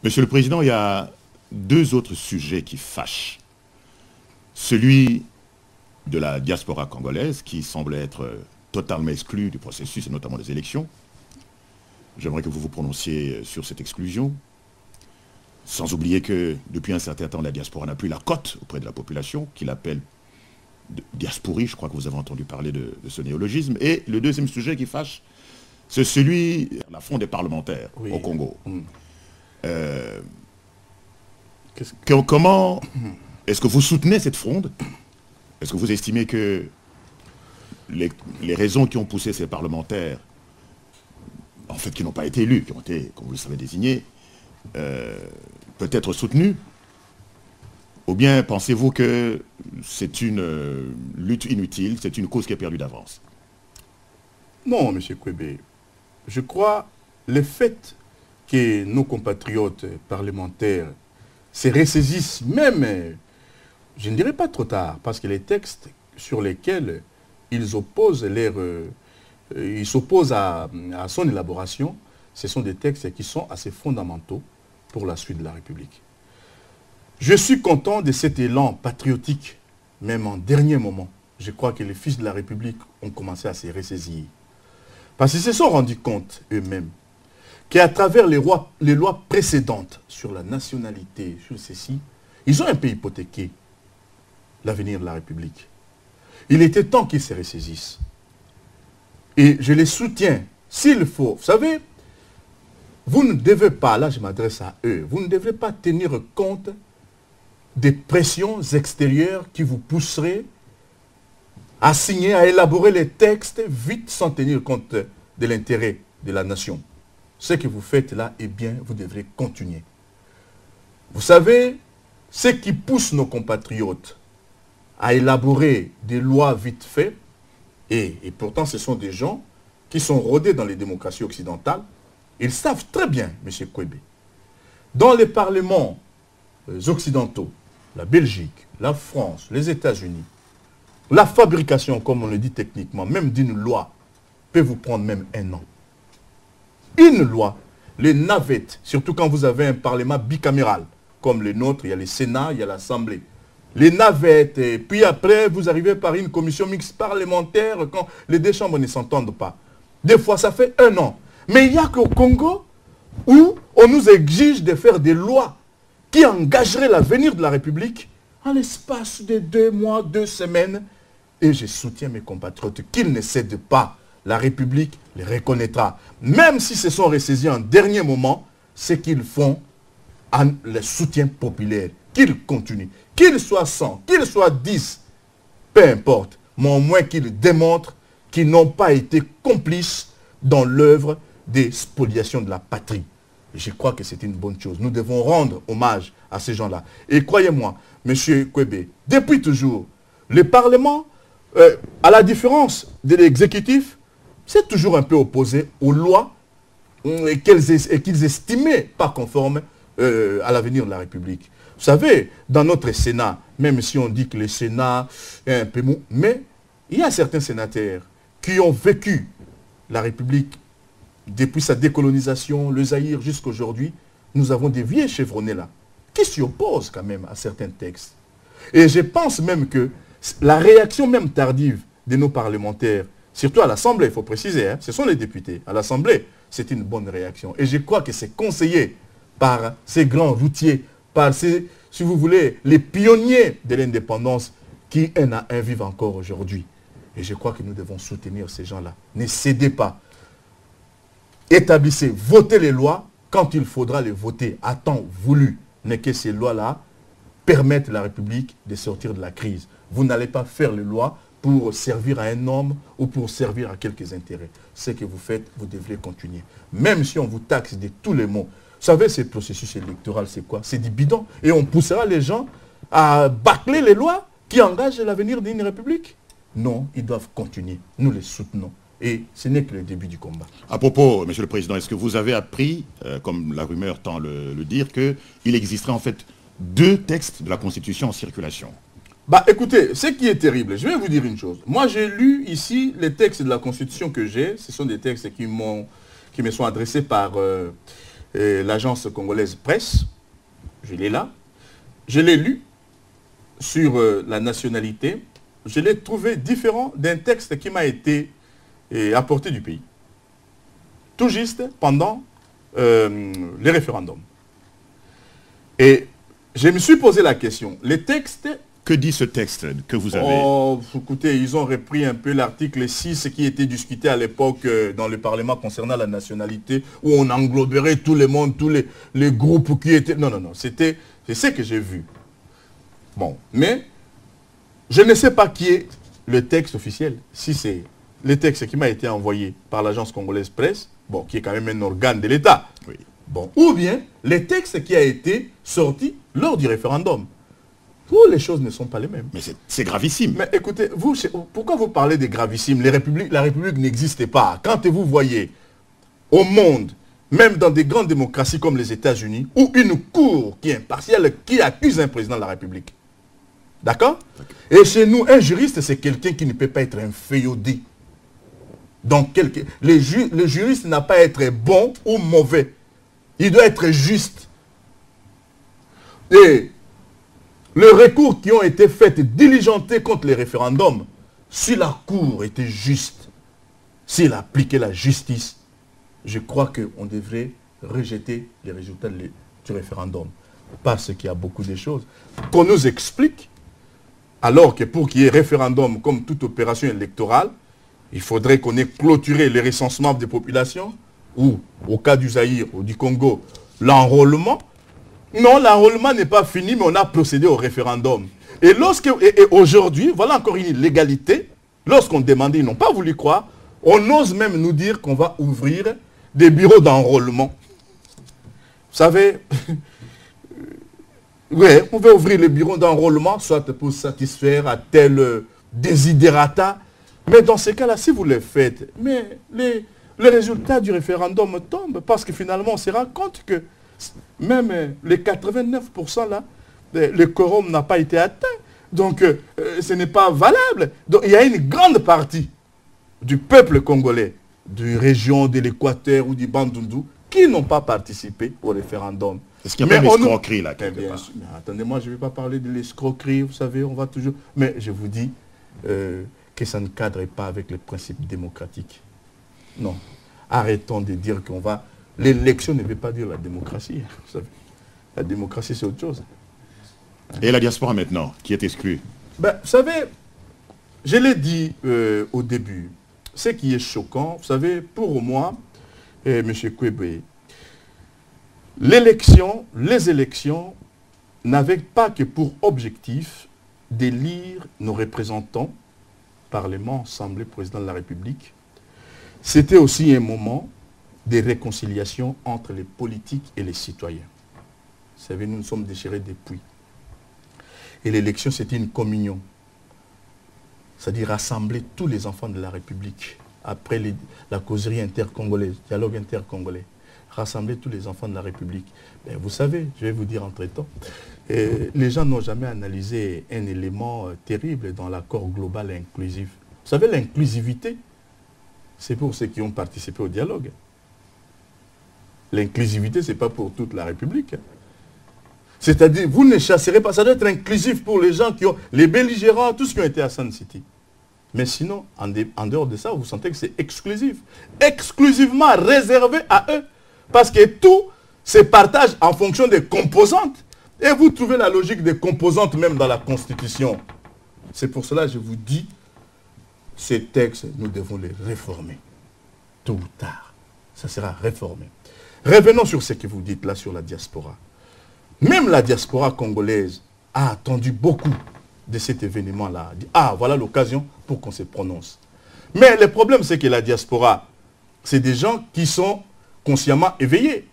Monsieur le Président, il y a deux autres sujets qui fâchent. Celui de la diaspora congolaise, qui semble être totalement exclue du processus, et notamment des élections. J'aimerais que vous vous prononciez sur cette exclusion. Sans oublier que, depuis un certain temps, la diaspora n'a plus la cote auprès de la population, qu'il appelle diasporie. Je crois que vous avez entendu parler de ce néologisme. Et le deuxième sujet qui fâche, c'est celui de la fronde des parlementaires au Congo. Comment est-ce que vous soutenez cette fronde? Est-ce que vous estimez que les raisons qui ont poussé ces parlementaires, en fait qui n'ont pas été élus, qui ont été, comme vous le savez, désignés, peut être soutenues? Ou bien pensez-vous que c'est une lutte inutile, c'est une cause qui est perdue d'avance? Non, M. Kwebe. Je crois le fait que nos compatriotes parlementaires se ressaisissent, même, je ne dirais pas trop tard, parce que les textes sur lesquels ils s'opposent à son élaboration, ce sont des textes qui sont assez fondamentaux pour la suite de la République. Je suis content de cet élan patriotique, même en dernier moment. Je crois que les fils de la République ont commencé à se ressaisir. Parce qu'ils se sont rendus compte eux-mêmes qu'à travers les lois précédentes sur la nationalité, sur ceci, ils ont un peu hypothéqué l'avenir de la République. Il était temps qu'ils se ressaisissent. Et je les soutiens, s'il faut. Vous savez, vous ne devez pas, là je m'adresse à eux, vous ne devez pas tenir compte des pressions extérieures qui vous pousseraient à signer, à élaborer les textes vite sans tenir compte de l'intérêt de la nation. Ce que vous faites là, eh bien, vous devrez continuer. Vous savez, ce qui pousse nos compatriotes à élaborer des lois vite fait, et pourtant ce sont des gens qui sont rodés dans les démocraties occidentales, ils savent très bien, M. Kwebe, dans les parlements occidentaux, la Belgique, la France, les États-Unis, la fabrication, comme on le dit techniquement, même d'une loi, peut vous prendre même 1 an. Une loi, les navettes, surtout quand vous avez un parlement bicaméral, comme le nôtre, il y a le Sénat, il y a l'Assemblée. Les navettes, et puis après, vous arrivez par une commission mixte parlementaire quand les deux chambres ne s'entendent pas. Des fois, ça fait 1 an. Mais il n'y a qu'au Congo où on nous exige de faire des lois qui engageraient l'avenir de la République en l'espace de 2 mois, 2 semaines. Et je soutiens mes compatriotes qu'ils ne cèdent pas. La République les reconnaîtra. Même si se sont ressaisis en dernier moment, ce qu'ils font en le soutien populaire. Qu'ils continuent. Qu'ils soient 100, qu'ils soient 10, peu importe. Mais au moins qu'ils démontrent qu'ils n'ont pas été complices dans l'œuvre des spoliations de la patrie. Et je crois que c'est une bonne chose. Nous devons rendre hommage à ces gens-là. Et croyez-moi, M. Kwebe, depuis toujours, le Parlement, à la différence de l'exécutif, c'est toujours un peu opposé aux lois qu'ils estimaient pas conformes à l'avenir de la République. Vous savez, dans notre Sénat, même si on dit que le Sénat est un peu mou, mais il y a certains sénateurs qui ont vécu la République depuis sa décolonisation, le Zaïre jusqu'à aujourd'hui. Nous avons des vieux chevronnés là, qui s'y opposent quand même à certains textes. Et je pense même que la réaction même tardive de nos parlementaires, surtout à l'Assemblée, il faut préciser, hein, ce sont les députés. À l'Assemblée, c'est une bonne réaction. Et je crois que c'est conseillé par ces grands routiers, par ces, si vous voulez, les pionniers de l'indépendance qui, un à un, vivent encore aujourd'hui. Et je crois que nous devons soutenir ces gens-là. Ne cédez pas. Établissez, votez les lois quand il faudra les voter à temps voulu. Mais que ces lois-là permettent à la République de sortir de la crise. Vous n'allez pas faire les lois pour servir à un homme ou pour servir à quelques intérêts. Ce que vous faites, vous devrez continuer. Même si on vous taxe de tous les mots. Vous savez, ce processus électoral, c'est quoi? C'est du bidon. Et on poussera les gens à bâcler les lois qui engagent l'avenir d'une République. Non, ils doivent continuer. Nous les soutenons. Et ce n'est que le début du combat. À propos, Monsieur le Président, est-ce que vous avez appris, comme la rumeur tend le dire, qu'il existerait en fait 2 textes de la Constitution en circulation? Bah écoutez, ce qui est terrible, je vais vous dire une chose. Moi j'ai lu ici les textes de la Constitution que j'ai. Ce sont des textes qui me sont adressés par l'agence congolaise Presse. Je l'ai là. Je l'ai lu sur la nationalité. Je l'ai trouvé différent d'un texte qui m'a été apporté du pays. Tout juste pendant les référendums. Et je me suis posé la question. Les textes... Que dit ce texte que vous avez? Oh, écoutez, ils ont repris un peu l'article 6 qui était discuté à l'époque dans le Parlement concernant la nationalité, où on engloberait tout le monde, tous les groupes qui étaient... Non, non, non, c'est ce que j'ai vu. Bon, mais je ne sais pas qui est le texte officiel. Si c'est le texte qui m'a été envoyé par l'agence congolaise Presse, bon, qui est quand même un organe de l'État. Oui. Bon, ou bien le texte qui a été sorti lors du référendum. Toutes les choses ne sont pas les mêmes. Mais c'est gravissime. Mais écoutez, vous, pourquoi vous parlez de gravissime? La République n'existait pas. Quand vous voyez au monde, même dans des grandes démocraties comme les États-Unis, où une cour qui est impartiale, qui accuse un président de la République. D'accord? Et chez nous, un juriste, c'est quelqu'un qui ne peut pas être inféodé. Donc, le juriste n'a pas à être bon ou mauvais. Il doit être juste. Et les recours qui ont été faits, diligentés contre les référendums, si la Cour était juste, s'il appliquait la justice, je crois qu'on devrait rejeter les résultats du référendum. Parce qu'il y a beaucoup de choses qu'on nous explique, alors que pour qu'il y ait référendum comme toute opération électorale, il faudrait qu'on ait clôturé les recensements des populations, ou au cas du Zaïre ou du Congo, l'enrôlement. Non, l'enrôlement n'est pas fini, mais on a procédé au référendum. Et aujourd'hui, voilà encore une illégalité. Lorsqu'on demandait, ils n'ont pas voulu croire, on ose même nous dire qu'on va ouvrir des bureaux d'enrôlement. Vous savez, oui, on va ouvrir les bureaux d'enrôlement, soit pour satisfaire à tel desiderata. Mais dans ces cas-là, si vous le faites, mais les résultats du référendum tombent, parce que finalement, on se rend compte que même les 89% là, le quorum n'a pas été atteint. Donc, ce n'est pas valable. Donc, il y a une grande partie du peuple congolais, des régions de l'Équateur ou du Bandundu, qui n'ont pas participé au référendum. Est-ce qu'il y a pas une escroquerie là quelque bien part? sûr. Attendez-moi, je ne vais pas parler de l'escroquerie, vous savez, on va toujours... Mais je vous dis que ça ne cadre pas avec les principes démocratiques. Non. Arrêtons de dire qu'on va... L'élection ne veut pas dire la démocratie. Vous savez. La démocratie, c'est autre chose. Et la diaspora maintenant, qui est exclue? Ben, vous savez, je l'ai dit au début, ce qui est choquant, vous savez, pour moi, M. Kwebe, les élections n'avaient pas que pour objectif d'élire nos représentants, Parlement, Assemblée, Président de la République. C'était aussi un moment de réconciliation entre les politiques et les citoyens. Vous savez, nous nous sommes déchirés depuis. Et l'élection, c'était une communion. C'est-à-dire rassembler tous les enfants de la République. Après la causerie intercongolaise, dialogue intercongolais. Rassembler tous les enfants de la République. Ben, vous savez, je vais vous dire entre-temps, les gens n'ont jamais analysé un élément terrible dans l'accord global et inclusif. Vous savez, l'inclusivité, c'est pour ceux qui ont participé au dialogue. L'inclusivité, ce n'est pas pour toute la République. C'est-à-dire, vous ne chasserez pas, ça doit être inclusif pour les gens qui ont, les belligérants, tous ceux qui ont été à Sun City. Mais sinon, en dehors de ça, vous sentez que c'est exclusif. Exclusivement réservé à eux. Parce que tout se partage en fonction des composantes. Et vous trouvez la logique des composantes même dans la Constitution. C'est pour cela que je vous dis, ces textes, nous devons les réformer. Tôt ou tard, ça sera réformé. Revenons sur ce que vous dites là sur la diaspora. Même la diaspora congolaise a attendu beaucoup de cet événement-là. Ah, voilà l'occasion pour qu'on se prononce. Mais le problème, c'est que la diaspora, c'est des gens qui sont consciemment éveillés.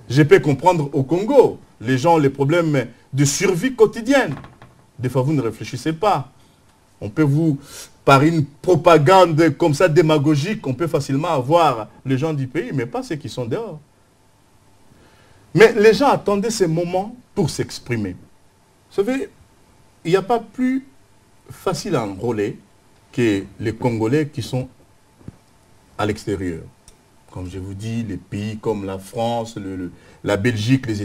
Je peux comprendre au Congo, les gens ont les problèmes de survie quotidienne. Des fois, vous ne réfléchissez pas. On peut vous, par une propagande comme ça démagogique, on peut facilement avoir les gens du pays, mais pas ceux qui sont dehors. Mais les gens attendaient ces moments pour s'exprimer. Vous savez, il n'y a pas plus facile à enrôler que les Congolais qui sont à l'extérieur. Comme je vous dis, les pays comme la France, la Belgique, les